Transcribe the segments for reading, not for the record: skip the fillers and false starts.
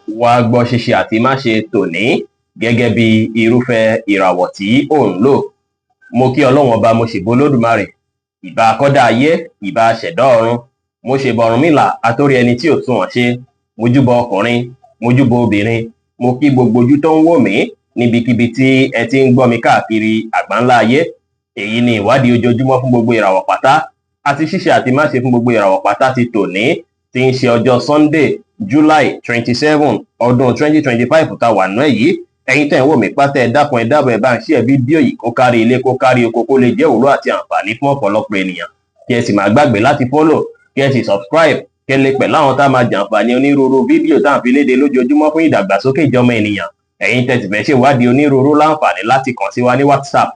wá gbọ́ ṣíṣe àti má ṣe tòní gẹ́gẹ́ bí irúfẹ́ ìràwọ̀ tí ò ń lò. Mo kí Ọlọ́run ọba, mo ṣèbà Olódùmarè, ìbà akọ́dá ayé, ìbà aṣẹ̀dá ọ̀run, mo ṣèbà Ọ̀rúnmìlà atórí ẹni tí ò sunwọ̀n ṣe, mo júbà ọkùnrin, mo júbà obìnrin, mo kí gbogbo ojú tó ń wò mí níbikíbi tí ẹ ti ń gbọ́ mi káàkiri àgbáńlá ayé. Èyí ni ìwádìí ojoojúmọ́ fún gbogbo ìràwọ̀ pátá àti ṣíṣe àti má ṣe fún gbogbo ìràwọ̀ pátá ti tòní, tí ń ṣe ọjọ́ Sunday, July 27 ọdún 2025 tá wà nú ẹ̀ yìí. Ẹ̀yin tẹ́ ń wò mí pátá, ẹ dákun ẹ dábọ̀ ẹ bá ń share fídíò yìí kó kárí ilé kó kárí oko, kó lè jẹ́ òwúrò àti àǹfààní fún ọ̀pọ̀lọpọ̀ ènìyàn. Kí ẹ sì má gbàgbé láti follow, kí ẹ sì subscribe, kí ẹ lè pẹ̀lú àwọn tá máa jàǹfààní onírúurú fídíò tá à ń fi léde lójoojúmọ́ fún ìdàgbàsókè ìjọmọ ènìyàn. Ẹ̀yin tẹ́ sì fẹ́ ṣèwádìí onírúurú láǹfààní láti kàn sí wa ní WhatsApp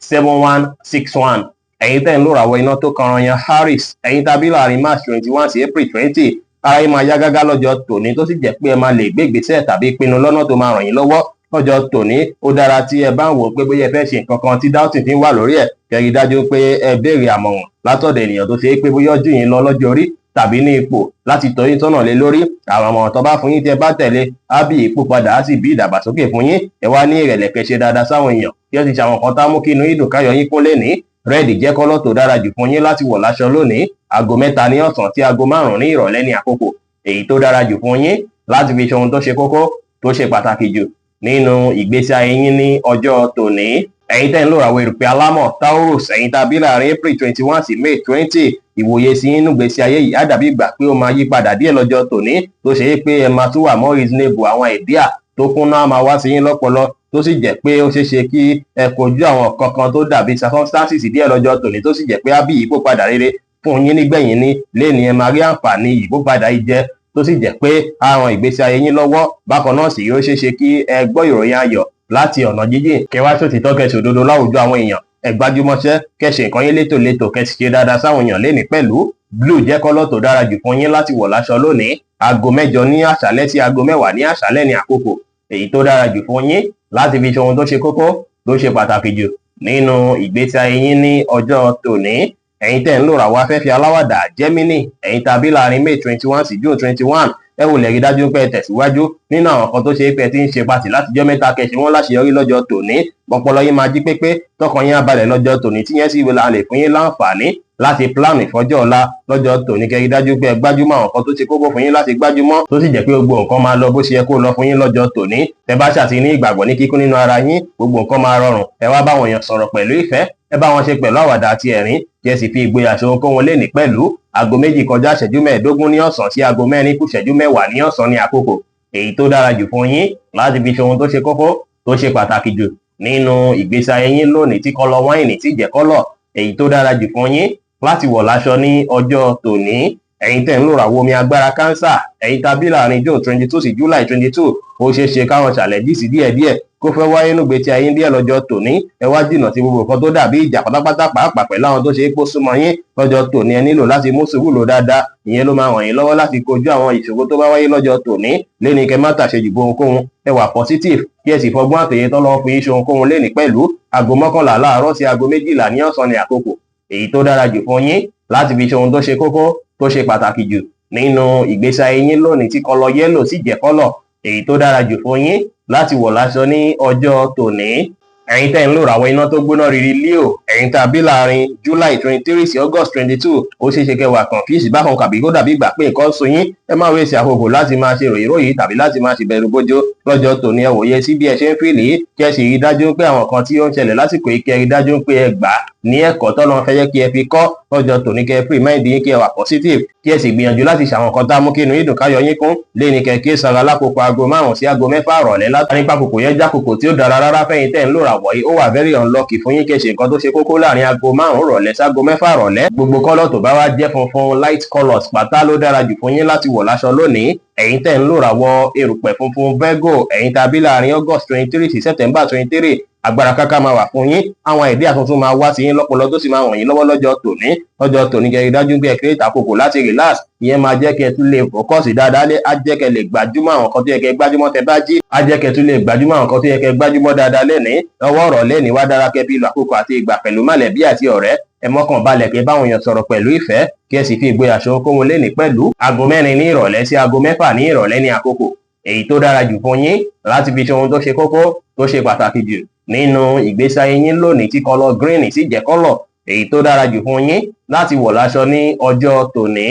09033897161. Ẹ̀yin tẹ́ ń lò ràwọ̀ iná tó kanran yan Harris, ẹ̀yin tàbí láàrin March 21 sí April 20, ara yín máa yá gágá lọ́jọ́ tòní, tó sì jẹ́ pé ẹ máa lè gbé ìgbésẹ̀ tàbí pinnu lọ́nà tó máa ràn yín lọ́wọ́ lọ́jọ́ tòní. Ó dára tí ẹ bá ń wò pé bóyá ẹ fẹ́ ṣe nǹkan kan tí doubting fi ń wà lórí ẹ̀, kẹ́rí dájú pé ẹ béèrè àmọ̀ràn látọ̀dọ̀ ènìyàn tó ṣe é pé bóyá jù yín lọ lọ́jọ́ orí tàbí ní ipò láti tọ́ yín tọ́nà lé lórí. Àwọn àmọ̀ràn tó bá fún yín tí ẹ bá tẹ̀lé á bí ipò padà, á sì bí ìdàgbàsókè fún yín. Ẹ wá ní ìrẹ̀lẹ̀ kẹ́ ṣe dáadáa sáwọn èèyàn, kí ẹ sì ṣe àwọn nǹkan tá mú kí inú ìdùn káyọ̀ yín kún lénìí. Red jẹ́ kọ́lọ̀ tó dára jù fún yín láti wọ̀ láṣọ lónìí. Aago 3 ní ọ̀sán tí aago 5 ní ìrọ̀lẹ́ ní àkókò èyí tó dára jù fún yín láti fi ṣe ohun tó ṣe kókó tó ṣe pàtàkì jù nínú ìgbésí ayé yín ní ọjọ́ tòní. Ẹ̀yin tẹ́ ń lò ràwọ̀ erùpẹ̀ alámọ̀ Taurus, ẹ̀yin tàbí láàrin April 21 sí May 20, ìwòye sí inú ìgbésí ayé yìí á dàbí ìgbà pé ó máa yí padà díẹ̀ lọ́jọ́ tòní, tó ṣe é pé ẹ máa tún wà more reasonable. Àwọn idea tó kúnná máa wá sí yín lọ́pọlọ, tó sì jẹ́ pé ó ṣeé ṣe kí ẹ kojú àwọn kankan tó dàbí circumstances díẹ̀ lọ́jọ́ tòní, tó sì jẹ́ pé á bí ìyípadà rere fún yín nígbẹ̀yìn ní lẹ́ni ẹ máa rí àǹfààní ìyípadà yìí jẹ, tó sì jẹ́ pé àwọn ìgbésí ayé yín lọ́wọ́. Bákan náà sì yóò ṣeé ṣe kí ẹ gbọ́ ìròyìn ayọ̀ láti ọ̀nà jíjìn, kẹwàá ṣòtítọ́ kẹsì òdodo láwùjọ àwọn èèyàn, ẹ gbájúmọ́ṣẹ́ kẹsì nǹkan yín létòlétò, kẹsì ṣe dáadáa sáwọn èèyàn lénìí pẹ̀lú. Blue jẹ́ kọ́lọ̀ tó dára jù fún yín láti wọ̀ láṣọ lónìí. Aago 8 ní àṣálẹ́ sí aago 10 ní àṣálẹ́ ní àkókò èyí tó dára jù fún yín láti fi ṣe ohun tó ṣe kókó tó ṣe pàtàkì jù nínú ìgbésí ayé yín ní ọjọ́ tòní. Ẹ̀yin tẹ́ ń lò ràwọ̀ afẹ́fẹ́ aláwàdà Gemini, ẹ̀yin tàbí láàrin May 21 sí June 21, ẹ wò lè rí dájú pé ẹ tẹ̀síwájú nínú àwọn kan tó ṣe é pé ẹ ti ń ṣe pàtì látijọ́ mẹ́ta, kẹsì wọn láṣeyọrí lọ́jọ́ tòní. Ọpọlọ yín máa jí pépé, tọkàn yín á balẹ̀ lọ́jọ́ tòní, tí yẹn sì wọlé lè fún yín láǹfààní láti plan ìfọjọ́ ọ̀la lọ́jọ́ tòní. Kẹ́rí dájú pé ẹ gbájúmọ́ àwọn kan tó ṣe kókó fún yín láti gbájúmọ́, tó sì jẹ́ pé gbogbo nǹkan máa lọ bó ṣe yẹ kó lọ fún yín lọ́jọ́ tòní. Tẹ́ bá ṣàti ní ìgbàgbọ́ ní kíkún nínú ara yín, gbogbo nǹkan máa rọrùn. Ẹ wá bá àwọn èèyàn sọ̀rọ̀ pẹ̀lú ìfẹ́, ẹ bá wọn ṣe pẹ̀lú àwàdà àti ẹ̀rín, kí ẹ sì fi ìgboyà ṣe ohunkóhun lénìí pẹ̀lú. Aago 2 kọjá ìṣẹ́jú 15 ní ọ̀sán sí aago 4 kù ìṣẹ́jú 10 ní ọ̀sán ní àkókò èyí tó dára jù fún yín láti fi ṣe ohun tó ṣe kókó tó ṣe pàtàkì jù nínú ìgbésí ayé yín lónìí, tí kọ́lọ̀ wáìnì tí jẹ́ kọ́lọ̀ èyí tó dára jù fún yín láti wọ̀ láṣọ ní ọjọ́ tòní. Ẹ̀yin tẹ́ ń lò ràwọ̀ omi agbára Cancer, ẹ̀yin tàbí láàrin June 22 sí July 22, ó ṣeé ṣe káwọn challenges díẹ̀díẹ̀ kó fẹ́ wáyé nínú ìgbésí ayé díẹ̀ lọ́jọ́ tòní. Ẹ wá jìnnà sí gbogbo nǹkan tó dàbí ìjà pátápátá, pàápàá pẹ̀lú àwọn tó ṣe é kó súnmọ́ yín lọ́jọ́ tòní. Ẹ nílò láti mú sùúrù lò dáadáa, ìyẹn ló máa ràn yín lọ́wọ́ láti kojú àwọn ìṣòro tó bá wáyé lọ́jọ́ tòní. Léni kẹ́ má tàṣejù bo ohunkóhun, ẹ wà positive, kí ẹ sì fọgbọ́n àtòyè tán lọ́wọ́ fún yín ṣe ohunkóhun léni pẹ̀lú. Aago 11 láàárọ̀ sí aago 12 ní ọ̀sán ní àkókò èyí tó dára jù fún yín láti fi ṣe ohun tó ṣe kókó tó ṣe pàtàkì jù nínú ìgbésí ayé yín lónìí, tí kọ́lọ̀ yẹ́lò sì jẹ́ kọ́lọ̀ èyí tó dára jù fún yín láti wọ̀ láṣọ ní ọjọ́ tòní. Ẹ̀yin tẹ́ ń lò ràwọ̀ iná tó gbóná riri Leo, ẹ̀yin tàbí láàrin July 23 sí August 22, ó ṣeé ṣe kẹ́ wà confused bákan kàbí kó dàbí ìgbà pé nǹkan sún yín. Ẹ má wéṣe àkókò láti máa ṣe ròyìnròyìn tàbí láti máa ṣe bẹ̀rù bójó lọ́jọ́ tòní. Ẹ wòye sí bí ẹ ṣe ń fìlì, kí ẹ sì rí dájú pé àwọn kan tí ó ń ṣẹlẹ̀ lásìkò yìí, kí ẹ rí dájú pé ẹ gbà ní ẹ̀kọ́ tọ́lọ́run fẹ́ jẹ́ kí ẹ fi kọ́ lọ́jọ́ tòní. Kẹ́ ẹ free mind yín, kí ẹ wà positive, kí ẹ sì gbìyànjú láti ṣàwọn kan tá mú kí inú yín dùn káyọ̀ yín kún. Léni kẹ̀kẹ́ sara lákòókò aago 5 sí aago 6 ìrọ̀lẹ́ látàrí pákòkò yẹn jákòókò tí ó dára rárá fẹ́yìn tẹ́ ń lò ràwọ̀ yìí. Ó wà very unlucky fún yín kẹ́ ṣe nǹkan tó ṣe kókó láàrin aago 5 ìrọ̀lẹ́ sí aago 6 ìrọ̀lẹ́. Gbogbo kọ́lọ̀ tó bá wá jẹ́ funfun light colours pátá ló dára jù fún yín láti wọ̀ láṣọ lónìí. Ẹ̀yin tẹ́ ń lò ràwọ̀ erùpẹ̀ funfun Virgo, ẹ̀yin tàbí láàrin August 23 sí September 23, agbára káká máa wà fún yín. Àwọn idea tuntun máa wá sí yín lọ́pọlọ, tó sì máa ràn yín lọ́wọ́ lọ́jọ́ tòní. Lọ́jọ́ tòní kẹ́ rí dájú pé ẹ create àkókò láti relax, ìyẹn máa jẹ́ kí ẹ tún lè focus dáadáa lé, á jẹ́ kẹ́ lè gbájúmọ́ àwọn kan tó yẹ kẹ́ gbájúmọ́ tẹ́ bá jí, á jẹ́ kẹ́ tún lè gbájúmọ́ àwọn kan tó yẹ kẹ́ gbájúmọ́ dáadáa lẹ́ni. Ọwọ́ ọ̀rọ̀ lẹ́ni wá dára kẹ́ fi lo àkókò àti ìgbà pẹ̀lú mọ̀lẹ́bí àti ọ̀rẹ́ ẹ mọ́kàn balẹ̀ kí ẹ báwọn èèyàn sọ̀rọ̀ pẹ̀lú ìfẹ́ kí ẹ sì fi ìgboyà ṣohunkóhun lénìí pẹ̀lú. aago 4 ní ìrọ̀lẹ́ sí aago 6 ní ìrọ̀lẹ́ ní àkókò èyí tó dára jù fún yín láti fi ṣe ohun tó ṣe kókó tó ṣe pàtàkì jù nínú ìgbésí ayé yín lónìí tí kọ́lọ̀ green sì jẹ́ kọ́lọ̀ èyí tó dára jù fún yín láti wọ̀ láṣọ ní ọjọ́ tòní.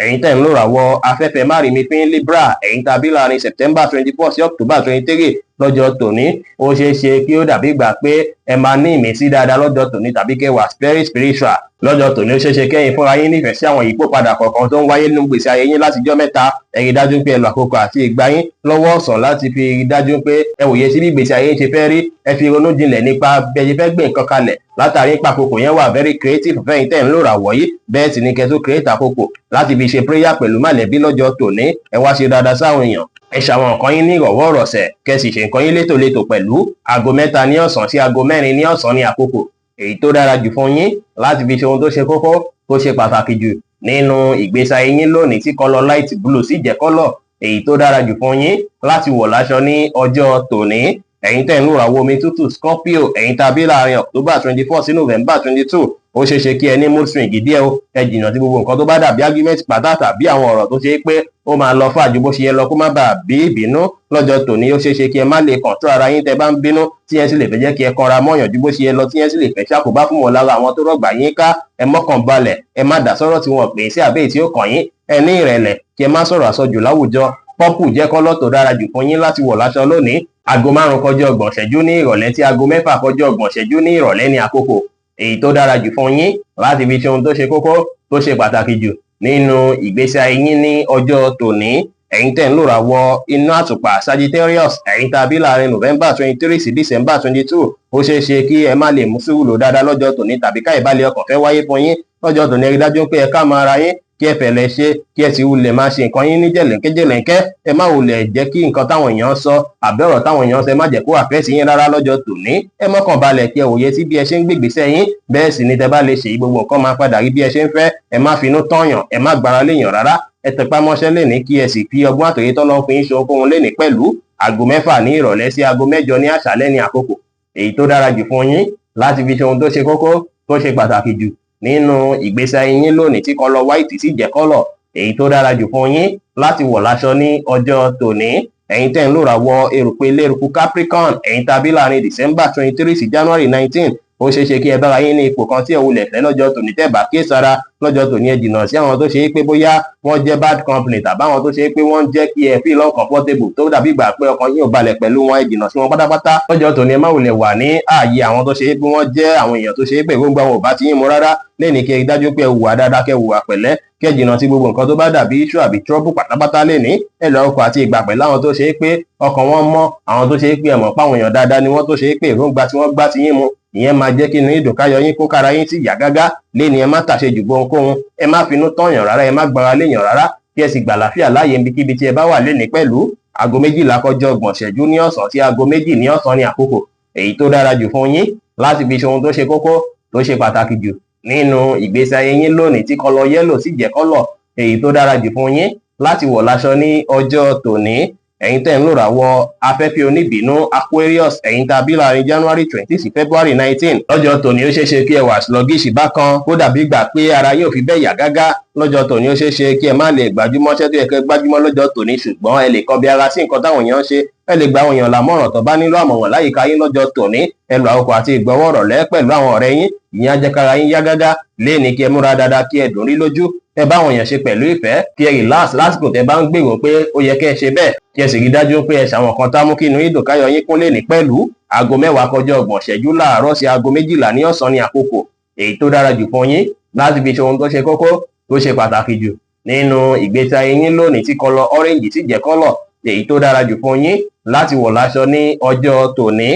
ẹ̀yin tẹ̀ ń lò ràwọ̀ afẹ́fẹ́ márìmípín Libra ẹ̀yin tàbí láàrin September 24 sí October 23 lọ́jọ́ tòní ó ṣeé ṣe kí ó dàbí gbà pé ẹ máa ní ìmísí dáadáa lọ́jọ́ tòní tàbí kẹwàá very spiritual lọ́jọ́ tòní ó ṣeé ṣe kẹ́yìn fúnra yín nífẹ̀ẹ́ sí àwọn ìyípadà kọ̀ọ̀kan tó ń wáyé nínú gbèsè ayé yín látijọ́ mẹ́ta ẹ rí dájú pé ẹ lo àkókò àti ìgbà yín lọ́wọ́ ọ̀sán láti fi rí dájú pé ẹ wòye sí bí gbèsè ayé yín ṣe fẹ́ rí ẹ fi ronú jinlẹ̀ nípa bí ẹ ṣe fẹ́ gbé nǹkan kalẹ̀ látàrí ìpàkókò yẹn wà very creative fẹ́yìn tẹ̀ ń lò ràwọ̀ yìí bẹ́ẹ̀ sì ni kẹ́ tó create àkókò láti fi ṣe prayer pẹ̀lú mọ̀lẹ́bí lọ́jọ́ tòní ẹ wá ṣe dáadáa sáwọn èèyàn ẹ ṣàwọn nǹkan yín ní ìrọ̀wọ́ ìrọ̀sẹ̀ kẹ́ sì ṣe nǹkan yín létòlétò pẹ̀lú aago 3 ní ọ̀sán sí aago 4 ní ọ̀sán ní àkókò èyí tó dára jù fún yín láti fi ṣe ohun tó ṣe kókó tó ṣe pàtàkì jù nínú ìgbésí ayé yín lónìí tí kọ́lọ̀ light blue sì jẹ́ kọ́lọ̀ èyí tó dára jù fún yín láti wọ̀ láṣọ ní ọjọ́ tòní. ẹ̀yin tẹ̀ ń lò ràwọ̀ omi tútù Scorpio ẹ̀yin tàbí láàrin October 24 sí November 22 ó ṣeé ṣe kí ẹ ní mood swing díẹ̀ o ẹ jìnnà sí gbogbo nǹkan tó bá dàbí argument pàtàkì tàbí àwọn ọ̀rọ̀ tó ṣe é pé ó máa lọ fún àjò bó ṣe yẹ lọ kó má bàa bí ìbínú lọ́jọ́ tòní ó ṣeé ṣe kí ẹ má lè control ara yín tẹ́ bá ń bínú tí yẹn sì lè fẹ́ jẹ́ kí ẹ kanra mọ́yàn ju bó ṣe yẹ lọ tí yẹn sì lè fẹ́ ṣàkóbá fún wọn lára àwọn tó rọ̀gbà yín ká ẹ mọ́kàn balẹ̀ ẹ má dá sọ́rọ̀ tí wọ́n pè é sí àbẹ́yì tí ó kàn yín ẹ ní ìrẹ̀lẹ̀ kí ẹ má sọ̀rọ̀ àsọjù láwùjọ purple jẹ́ kọ́lọ̀ tó dára jù fún yín láti wọ̀ láṣọ lónìí aago 5 kọjá 30 ìṣẹ́jú ní ìrọ̀lẹ́ tí aago 6 kọjá 30 ìṣẹ́jú ní ìrọ̀lẹ́ ní àkókò èyí tó dára jù fún yín láti fi ṣe ohun tó ṣe kókó tó ṣe pàtàkì jù nínú ìgbésí ayé yín ní ọjọ́ tòní. ẹ̀yin tẹ̀ ń lò ràwọ̀ inú àtùpà Sagittarius ẹ̀yin tàbí láàrin November 23 sí December 22 ó ṣeé ṣe kí ẹ má lè mú sùúrù lò dáadáa lọ́jọ́ tòní tàbí ká ìbálẹ̀ ọkàn fẹ́ wáyé fún yín lọ́jọ́ tòní ẹ rí dájú pé ẹ ká máa ra yín kí ẹ fẹ̀lẹ̀ ṣe kí ẹ sì wulẹ̀ máa ṣe nǹkan yín ní jẹ̀lẹ̀ńkẹ́ ẹ má wulẹ̀ jẹ́ kí nǹkan táwọn èèyàn sọ àbí ọ̀rọ̀ táwọn èèyàn sọ ẹ má jẹ́ kó àfẹ́sí yín rárá lọ́jọ́ tòní ẹ mọ́kàn balẹ̀ kí ẹ wòye sí bí ẹ ṣe ń gbègbèsẹ̀ yín bẹ́ẹ̀ sì ni tẹ bá lè ṣe gbogbo nǹkan máa padà rí bí ẹ ṣe ń fẹ́ ẹ má finú tọ̀yàn ẹ má gbára léèyàn rárá ẹ tẹpá mọ́ṣẹ́ lénìí kí ẹ sì fi ọgbọ́n àtòyé tọ́lọ́ fún yín ṣe ohunkóhun lénìí pẹ̀lú aago 6 ní ìrọ̀lẹ́ sí aago 8 ní àṣálẹ́ ní àkókò èyí tó dára jù fún yín láti fi ṣe ohun tó ṣe kókó tó ṣe pàtàkì jù nínú ìgbésí ayé yín lónìí tí kọ́lọ̀ white sì jẹ́ kọ́lọ̀ èyí tó dára jù fún yín láti wọ̀ láṣọ ní ọjọ́ tòní. ẹ̀yin tẹ̀ ń lò ràwọ̀ erùpẹ̀ eléruku Capricorn ẹ̀yin tàbí láàrin December 23 sí January 19 ó ṣeé ṣe kí ẹ bára yín ní ipò kan tí ẹ wulẹ̀ fẹ́ lọ́jọ́ tòní tẹ́ bá ké sára lọ́jọ́ tòní ẹ jìnnà sí àwọn tó ṣe é pé bóyá wọ́n jẹ́ bad company tàbí àwọn tó ṣe é pé wọ́n jẹ́ kí ẹ feel uncomfortable tó dàbí ìgbà pé ọkàn yín ò balẹ̀ pẹ̀lú wọn ẹ jìnnà sí wọn pátápátá lọ́jọ́ tòní ẹ má wulẹ̀ wà ní ààyè àwọn tó ṣe é pé wọ́n jẹ́ àwọn èèyàn tó ṣe é pé gbogbo àwọn ò bá ti yín mu rárá lẹ́ni kí ẹ dájú pé ẹ hùwà dáadáa kẹ́ hùwà pẹ̀lẹ́ kẹ́ jìnnà sí gbogbo nǹkan tó bá dàbí issue àbí trouble pátápátá lẹ́ni ẹ lọ ọkọ̀ àti ìgbà pẹ̀lú àwọn tó ṣe é pé ọkàn wọn mọ́ àwọn tó ṣe é pé ẹ̀mọ̀ páwọn èèyàn dáadáa ni wọ́n tó ṣe é pé èròǹgbà tí wọ́n gbá ti yín mu ìyẹn máa jẹ́ kí inú ìdùn káyọ̀ yín kó kára yín sí yá gágá lẹ́ni ẹ má tàṣe jù gbohùnkóhun ẹ má finú tọ̀yàn rárá ẹ má gbára léèyàn rárá kí ẹ sì gbà láfíà láàyè níbikíbi tí ẹ bá wà lẹ́ni pẹ̀lú aago 12 kọjá 30 ìṣẹ́jú ní ọ̀sán sí aago 2 ní ọ̀sán ní àkókò èyí tó dára jù fún yín láti fi ṣe ohun tó ṣe kókó tó ṣe pàtàkì jù nínú ìgbésí ayé yín lónìí tí kọ́lọ̀ yẹ́lò sì jẹ́ kọ́lọ̀ èyí tó dára jù fún yín láti wọ̀ láṣọ ní ọjọ́ tòní. ẹ̀yin tẹ̀ ń lò ràwọ̀ afẹ́fẹ́ oníbínú Aquarius ẹ̀yin tàbí láàrin January 20 sí February 19 lọ́jọ́ tòní ó ṣeé ṣe kí ẹ wà sluggish bákan kó dàbí gbà pé ara yóò fi bẹ́ẹ̀ yá gágá lọ́jọ́ tòní ó ṣeé ṣe kí ẹ má lè gbájúmọ́ṣẹ́ tó yẹ kẹ́ gbájúmọ́ lọ́jọ́ tòní ṣùgbọ́n ẹ lè kọbi ara sí nǹkan táwọn èèyàn ń ṣe ẹ lè gba àwọn èèyàn lámọ̀ràn tó bá nílò àmọ̀ràn láyìíká yín lọ́jọ́ tòní ẹ lo àkókò àti ìgbọ́wọ́ rọ̀lẹ́ pẹ̀lú àwọn ọ̀rẹ́ yín ìyẹn á jẹ́ kára yín yá gágá léèní kí ẹ múra dáadáa kí ẹ dùn rí lójú ẹ bá àwọn èèyàn ṣe pẹ̀lú ìfẹ́ kí ẹ relax lásìkò tẹ bá ń gbèrò pé ó yẹ kẹ́ ẹ ṣe bẹ́ẹ̀ kí ẹ sì rí dájú pé ẹ ṣàwọn kan tá mú kí inú ìdùn káyọ̀ yín kún léèní pẹ̀lú aago 10 kọjá 30 ìṣẹ́jú láàárọ̀ sí aago 12 ní ọ̀sán ní àkókò èyí tó dára jù fún yín láti fi ṣe ohun tó ṣe kókó tó ṣe pàtàkì jù nínú ìgbésí ayé yín lónìí tí kọ́lọ̀ orange sì jẹ́ kọ́lọ̀ èyí tó dára jù fún yín láti wọ̀ láṣọ ní ọjọ́ tòní.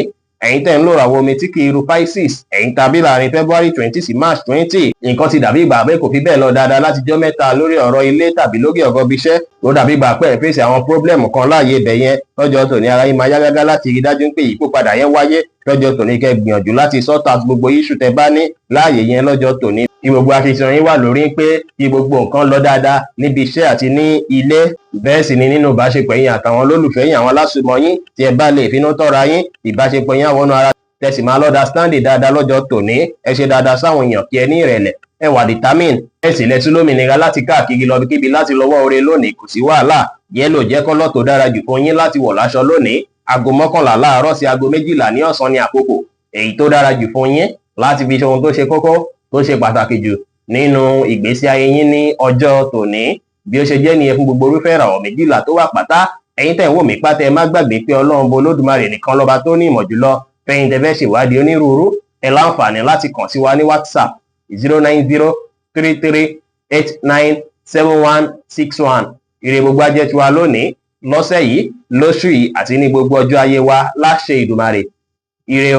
ẹ̀yin tẹ̀ ń lò ràwọ̀ omi tí kì í ru Pisces ẹ̀yin tàbí láàrin February 20 sí March 20 nǹkan ti dàbí ìgbà pé kò fi bẹ́ẹ̀ lọ dáadáa látijọ́ mẹ́ta lórí ọ̀rọ̀ ilé tàbí lórí ọ̀rọ̀ ibiṣẹ́ ló dàbí ìgbà pé ẹ fèsì àwọn problem kan láàyè ibẹ̀ yẹn lọ́jọ́ tòní ara yín máa yá gágá láti rí dájú pé ìyípadà yẹn wáyé lọ́jọ́ tòní kẹ́ gbìyànjú láti sort out gbogbo issue tẹ́ bá ní láàyè yẹn lọ́jọ́ tòní kí gbogbo akitiyan yín wà lórí pé kí gbogbo nǹkan lọ dáadáa níbi iṣẹ́ àti ní ilé bẹ́ẹ̀ sì ni nínú ìbáṣepọ̀ yín àtàwọn olólùfẹ́ yín àwọn alásùnmọ̀ yín tí ẹ bá lè finú tọ́ra yín ìbáṣepọ̀ yín àwọn ara tẹ̀sí máa lọ́dà standing dáadáa lọ́jọ́ tòní. Ẹ ṣe dáadáa sáwọn èèyàn kí ẹ ní ìrẹ̀lẹ̀, ẹ wà determine, ẹ sì lẹ́tú lómìnira láti káàkiri lọ kíbi láti lọ́wọ́ oore lónìí, kò sí wàhálà. Yẹ́lò jẹ́ kọ́lọ́ tó dára jù fún yín láti wọ̀ láṣọ lónìí. Aago 11 láàárọ̀ sí aago 12 ní ọ̀sán ní àkókò èyí tó dára jù fún yín láti fi ṣe ohun tó ṣe kókó tó ṣe pàtàkì jù nínú ìgbésí ayé yín ní ọjọ́ tòní. Bí ó ṣe jẹ́ nìyẹn fún gbogbo irúfẹ́ ìràwọ̀ 12 tó wà pátá. Ẹ̀yin tẹ́ ń wò mí pátá, ẹ má gbàgbé pé Ọlọ́run Olódùmarè nìkan lọ́ba tó ní ìmọ̀ jùlọ. Fẹ́yìn tẹ́ fẹ́ ṣèwádìí onírúurú, ẹ láǹfààní láti kàn sí wa ní WhatsApp 09033897161. Ire gbogbo ajẹ́ tiwa lónìí, lọ́sẹ̀ yìí, lóṣù yìí àti ní gbogbo ọjọ́ ayé wa láṣẹ Ìdùmarè. Ire o.